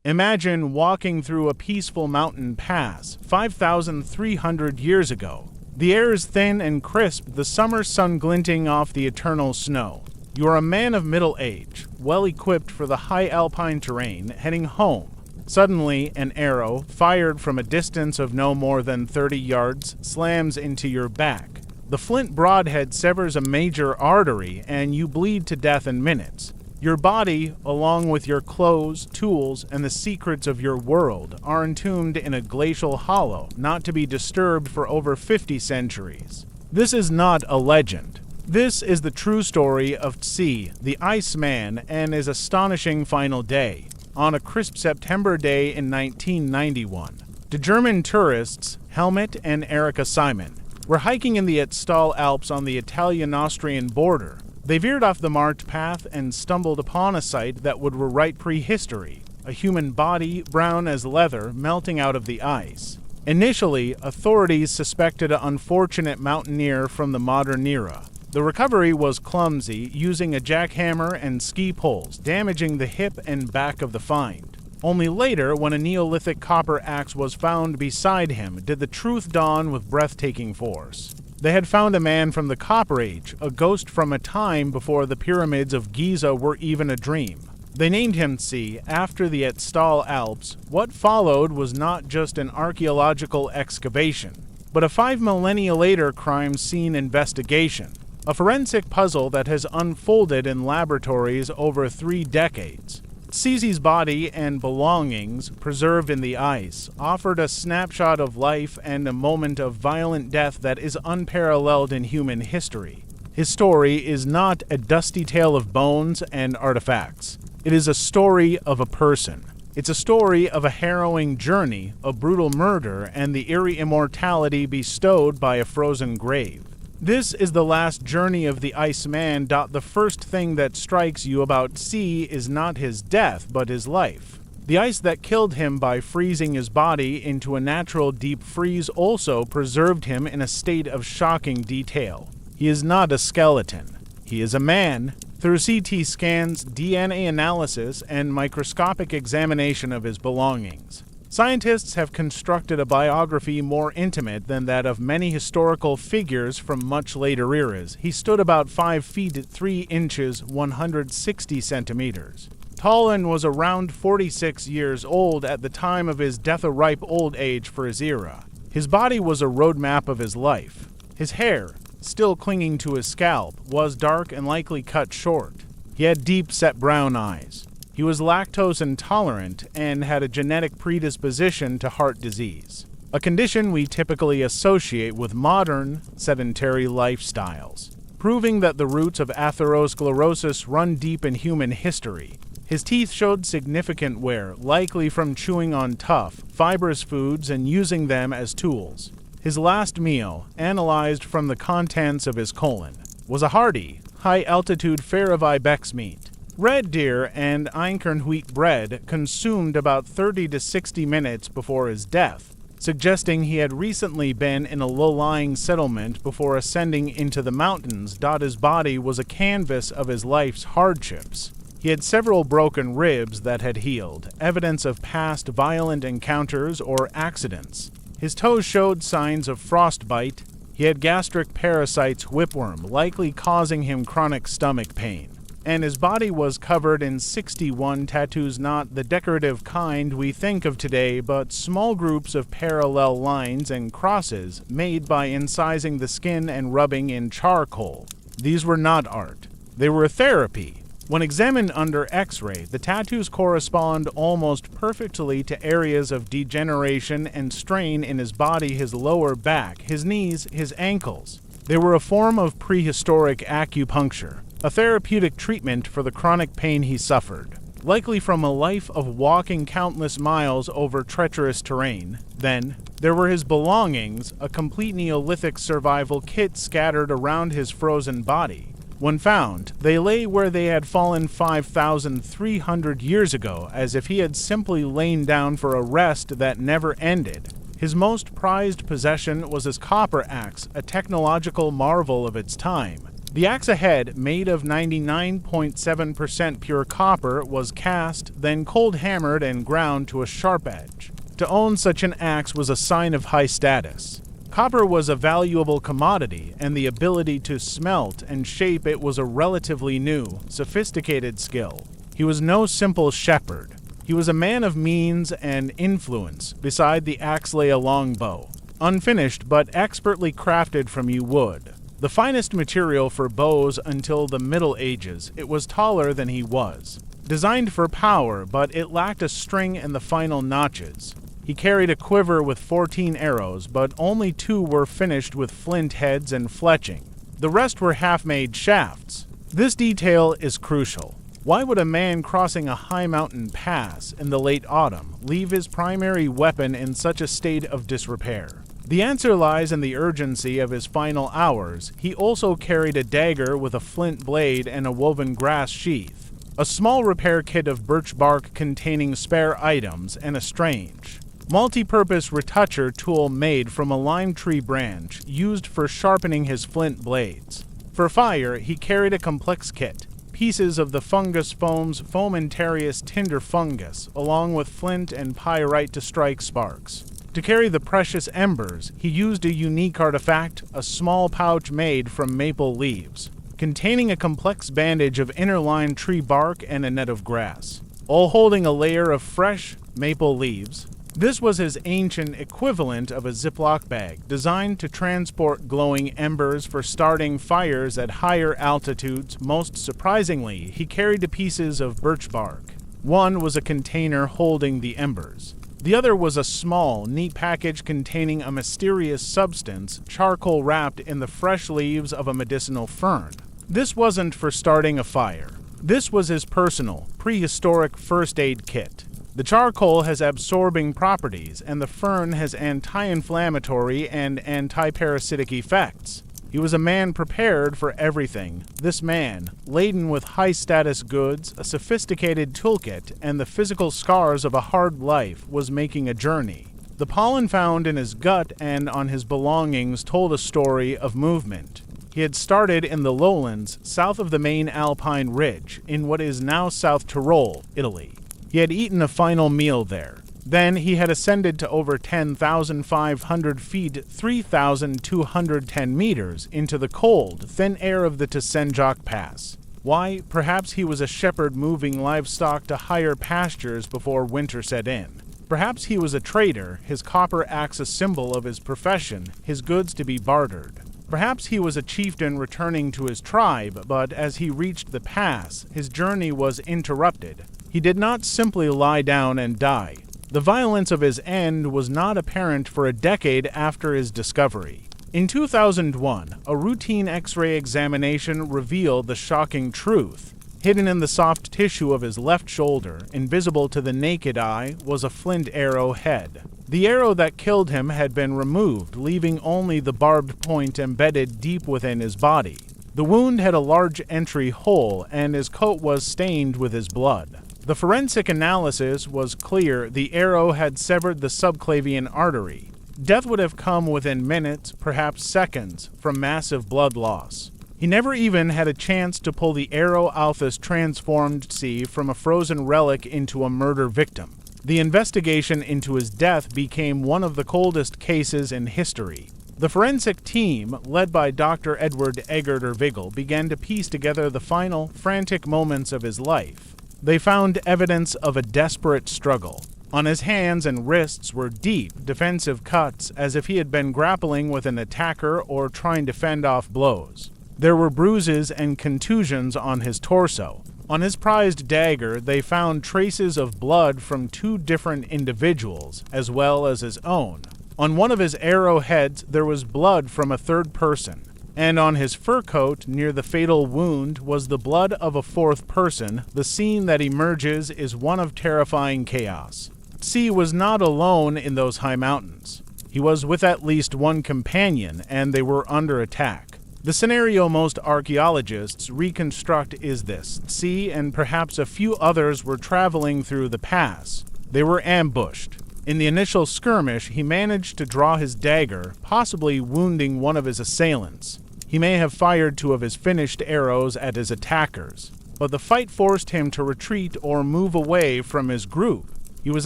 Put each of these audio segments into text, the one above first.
Imagine walking through a peaceful mountain pass 5,300 years ago. The air is thin and crisp, the summer sun glinting off the eternal snow. You are a man of middle age, well equipped for the high alpine terrain, heading home. Suddenly, an arrow, fired from a distance of no more than 30 yards, slams into your back. The flint broadhead severs a major artery, and you bleed to death in minutes. Your body, along with your clothes, tools, and the secrets of your world, are entombed in a glacial hollow, not to be disturbed for over 50 centuries. This is not a legend. This is the true story of Ötzi the Iceman and his astonishing final day, on a crisp September day in 1991. The German tourists, Helmut and Erika Simon, were hiking in the Ötzi Alps on the Italian-Austrian border. They veered off the marked path and stumbled upon a sight that would rewrite prehistory, a human body, brown as leather, melting out of the ice. Initially, authorities suspected an unfortunate mountaineer from the modern era. The recovery was clumsy, using a jackhammer and ski poles, damaging the hip and back of the find. Only later, when a Neolithic copper axe was found beside him, did the truth dawn with breathtaking force. They had found a man from the Copper Age, a ghost from a time before the pyramids of Giza were even a dream. They named him Ötzi after the Ötzi Alps. What followed was not just an archaeological excavation, but a 5 millennia later crime scene investigation. A forensic puzzle that has unfolded in laboratories over 3 decades. Ötzi's body and belongings, preserved in the ice, offered a snapshot of life and a moment of violent death that is unparalleled in human history. His story is not a dusty tale of bones and artifacts. It is a story of a person. It's a story of a harrowing journey, a brutal murder, and the eerie immortality bestowed by a frozen grave. This is the last journey of the Iceman. The first thing that strikes you about Ötzi is not his death, but his life. The ice that killed him by freezing his body into a natural deep freeze also preserved him in a state of shocking detail. He is not a skeleton. He is a man. Through CT scans, DNA analysis, and microscopic examination of his belongings, scientists have constructed a biography more intimate than that of many historical figures from much later eras. He stood about 5 feet 3 inches, 160 centimeters. Tall and was around 46 years old at the time of his death, a ripe old age for his era. His body was a roadmap of his life. His hair, still clinging to his scalp, was dark and likely cut short. He had deep-set brown eyes. He was lactose intolerant and had a genetic predisposition to heart disease, a condition we typically associate with modern, sedentary lifestyles, proving that the roots of atherosclerosis run deep in human history. His teeth showed significant wear, likely from chewing on tough, fibrous foods and using them as tools. His last meal, analyzed from the contents of his colon, was a hearty, high-altitude fare of ibex meat. Red deer and einkorn wheat bread consumed about 30 to 60 minutes before his death, suggesting he had recently been in a low-lying settlement before ascending into the mountains. His body was a canvas of his life's hardships. He had several broken ribs that had healed, evidence of past violent encounters or accidents. His toes showed signs of frostbite. He had gastric parasites whipworm, likely causing him chronic stomach pain. And his body was covered in 61 tattoos, not the decorative kind we think of today, but small groups of parallel lines and crosses made by incising the skin and rubbing in charcoal. These were not art. They were therapy. When examined under X-ray, the tattoos correspond almost perfectly to areas of degeneration and strain in his body, his lower back, his knees, his ankles. They were a form of prehistoric acupuncture, a therapeutic treatment for the chronic pain he suffered, likely from a life of walking countless miles over treacherous terrain. Then, there were his belongings, a complete Neolithic survival kit scattered around his frozen body. When found, they lay where they had fallen 5,300 years ago, as if he had simply lain down for a rest that never ended. His most prized possession was his copper axe, a technological marvel of its time. The axe head, made of 99.7% pure copper, was cast, then cold hammered and ground to a sharp edge. To own such an axe was a sign of high status. Copper was a valuable commodity, and the ability to smelt and shape it was a relatively new, sophisticated skill. He was no simple shepherd. He was a man of means and influence. Beside the axe lay a longbow, unfinished but expertly crafted from yew wood. The finest material for bows until the Middle Ages, it was taller than he was. Designed for power, but it lacked a string and the final notches. He carried a quiver with 14 arrows, but only 2 were finished with flint heads and fletching. The rest were half-made shafts. This detail is crucial. Why would a man crossing a high mountain pass in the late autumn leave his primary weapon in such a state of disrepair? The answer lies in the urgency of his final hours. He also carried a dagger with a flint blade and a woven grass sheath, a small repair kit of birch bark containing spare items, and a strange, multi-purpose retoucher tool made from a lime tree branch used for sharpening his flint blades. For fire, he carried a complex kit, pieces of the fungus foam's fomentarius tinder fungus, along with flint and pyrite to strike sparks. To carry the precious embers, he used a unique artifact, a small pouch made from maple leaves, containing a complex bandage of interlined tree bark and a net of grass, all holding a layer of fresh maple leaves. This was his ancient equivalent of a Ziploc bag, designed to transport glowing embers for starting fires at higher altitudes. Most surprisingly, he carried pieces of birch bark. One was a container holding the embers. The other was a small, neat package containing a mysterious substance, charcoal wrapped in the fresh leaves of a medicinal fern. This wasn't for starting a fire. This was his personal, prehistoric first aid kit. The charcoal has absorbing properties, and the fern has anti-inflammatory and anti-parasitic effects. He was a man prepared for everything. This man, laden with high-status goods, a sophisticated toolkit, and the physical scars of a hard life, was making a journey. The pollen found in his gut and on his belongings told a story of movement. He had started in the lowlands, south of the main Alpine ridge, in what is now South Tyrol, Italy. He had eaten a final meal there. Then he had ascended to over 10,500 feet, 3,210 meters, into the cold, thin air of the Tsenjak Pass. Why? Perhaps he was a shepherd moving livestock to higher pastures before winter set in. Perhaps he was a trader, his copper axe a symbol of his profession, his goods to be bartered. Perhaps he was a chieftain returning to his tribe, but as he reached the pass, his journey was interrupted. He did not simply lie down and die. The violence of his end was not apparent for a decade after his discovery. In 2001, a routine X-ray examination revealed the shocking truth. Hidden in the soft tissue of his left shoulder, invisible to the naked eye, was a flint arrow head. The arrow that killed him had been removed, leaving only the barbed point embedded deep within his body. The wound had a large entry hole, and his coat was stained with his blood. The forensic analysis was clear. The arrow had severed the subclavian artery. Death would have come within minutes, perhaps seconds, from massive blood loss. He never even had a chance to pull the arrow Alphys transformed from a frozen relic into a murder victim. The investigation into his death became one of the coldest cases in history. The forensic team, led by Dr. Edward Egerter-Vigel, began to piece together the final, frantic moments of his life. They found evidence of a desperate struggle. On his hands and wrists were deep, defensive cuts, as if he had been grappling with an attacker or trying to fend off blows. There were bruises and contusions on his torso. On his prized dagger, they found traces of blood from 2 different individuals, as well as his own. On one of his arrowheads, there was blood from a 3rd person. And on his fur coat, near the fatal wound, was the blood of a 4th person. The scene that emerges is one of terrifying chaos. Ötzi was not alone in those high mountains. He was with at least one companion, and they were under attack. The scenario most archaeologists reconstruct is this. Ötzi and perhaps a few others were traveling through the pass. They were ambushed. In the initial skirmish, he managed to draw his dagger, possibly wounding one of his assailants. He may have fired 2 of his finished arrows at his attackers, but the fight forced him to retreat or move away from his group. He was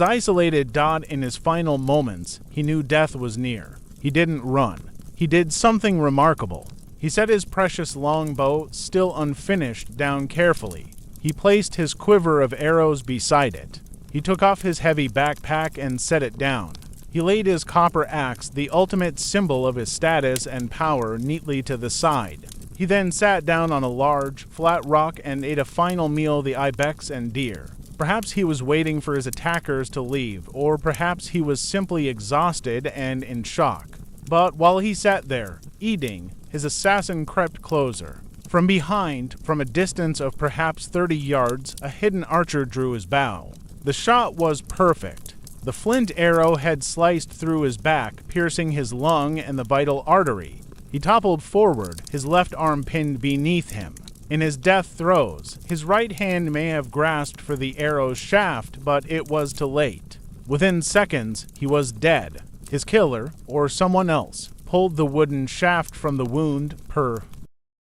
isolated. In his final moments, he knew death was near. He didn't run. He did something remarkable. He set his precious longbow, still unfinished, down carefully. He placed his quiver of arrows beside it. He took off his heavy backpack and set it down. He laid his copper axe, the ultimate symbol of his status and power, neatly to the side. He then sat down on a large, flat rock and ate a final meal, the ibex and deer. Perhaps he was waiting for his attackers to leave, or perhaps he was simply exhausted and in shock. But while he sat there, eating, his assassin crept closer. From behind, from a distance of perhaps 30 yards, a hidden archer drew his bow. The shot was perfect. The flint arrow had sliced through his back, piercing his lung and the vital artery. He toppled forward, his left arm pinned beneath him. In his death throes, his right hand may have grasped for the arrow's shaft, but it was too late. Within seconds, he was dead. His killer, or someone else, pulled the wooden shaft from the wound,